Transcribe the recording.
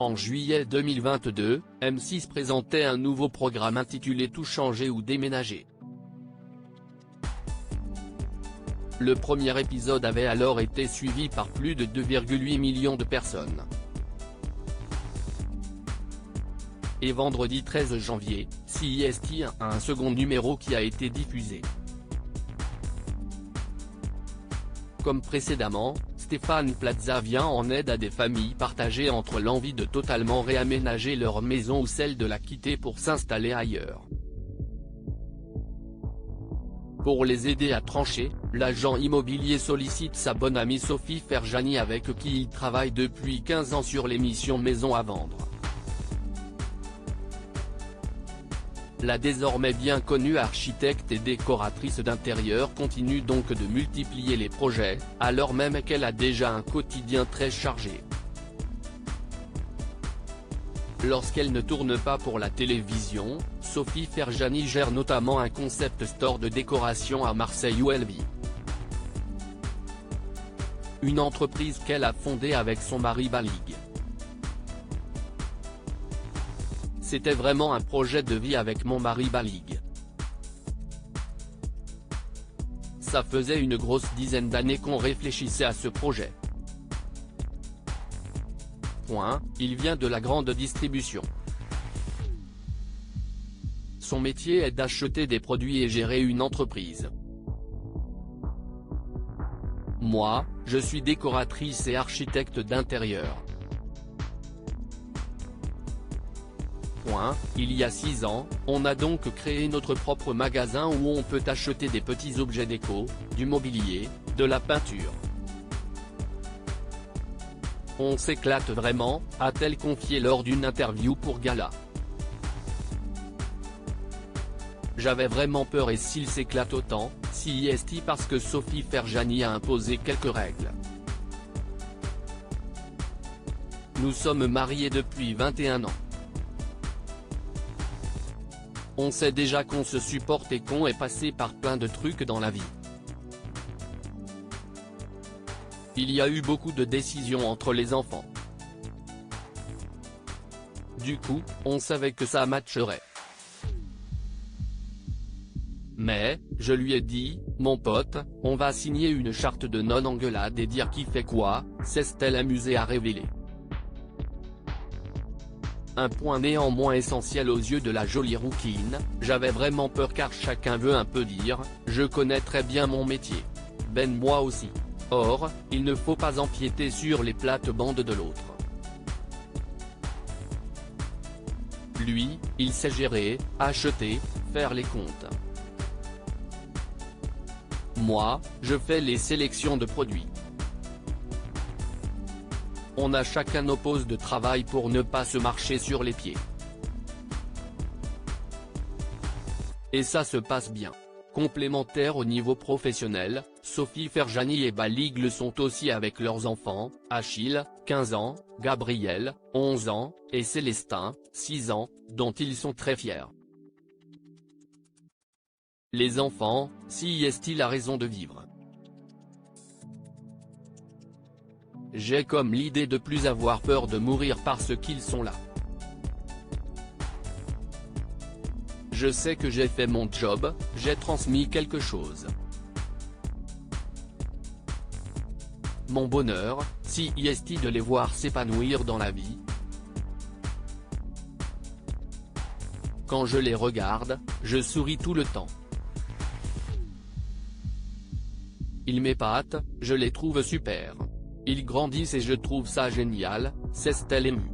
En juillet 2022, M6 présentait un nouveau programme intitulé Tout changer ou déménager. Le premier épisode avait alors été suivi par plus de 2,8 millions de personnes. Et vendredi 13 janvier, CIST a un second numéro qui a été diffusé. Comme précédemment, Stéphane Plaza vient en aide à des familles partagées entre l'envie de totalement réaménager leur maison ou celle de la quitter pour s'installer ailleurs. Pour les aider à trancher, l'agent immobilier sollicite sa bonne amie Sophie Ferjani avec qui il travaille depuis 15 ans sur l'émission Maison à vendre. La désormais bien connue architecte et décoratrice d'intérieur continue donc de multiplier les projets, alors même qu'elle a déjà un quotidien très chargé. Lorsqu'elle ne tourne pas pour la télévision, Sophie Ferjani gère notamment un concept store de décoration à Marseille où elle vit. Une entreprise qu'elle a fondée avec son mari Balig. C'était vraiment un projet de vie avec mon mari Balig. Ça faisait une grosse dizaine d'années qu'on réfléchissait à ce projet. Il vient de la grande distribution. Son métier est d'acheter des produits et gérer une entreprise. Moi, je suis décoratrice et architecte d'intérieur. Il y a 6 ans, on a donc créé notre propre magasin où on peut acheter des petits objets déco, du mobilier, de la peinture. On s'éclate vraiment, a-t-elle confié lors d'une interview pour Gala. J'avais vraiment peur et s'il s'éclate autant, CIST parce que Sophie Ferjani a imposé quelques règles. Nous sommes mariés depuis 21 ans. On sait déjà qu'on se supporte et qu'on est passé par plein de trucs dans la vie. Il y a eu beaucoup de décisions entre les enfants. Du coup, on savait que ça matcherait. Mais, je lui ai dit, mon pote, on va signer une charte de non-engueulade et dire qui fait quoi, s'est-elle amusée à révéler. Un point néanmoins essentiel aux yeux de la jolie rouquine, j'avais vraiment peur car chacun veut un peu dire, je connais très bien mon métier. Ben moi aussi. Or, il ne faut pas empiéter sur les plates-bandes de l'autre. Lui, il sait gérer, acheter, faire les comptes. Moi, je fais les sélections de produits. On a chacun nos postes de travail pour ne pas se marcher sur les pieds. Et ça se passe bien. Complémentaires au niveau professionnel, Sophie Ferjani et Balig le sont aussi avec leurs enfants, Achille, 15 ans, Gabriel, 11 ans, et Célestin, 6 ans, dont ils sont très fiers. Les enfants, CIST la raison de vivre. J'ai comme l'idée de plus avoir peur de mourir parce qu'ils sont là. Je sais que j'ai fait mon job, j'ai transmis quelque chose. Mon bonheur, CIST de les voir s'épanouir dans la vie. Quand je les regarde, je souris tout le temps. Ils m'épatent, je les trouve super. Ils grandissent et je trouve ça génial, s'est-elle émue.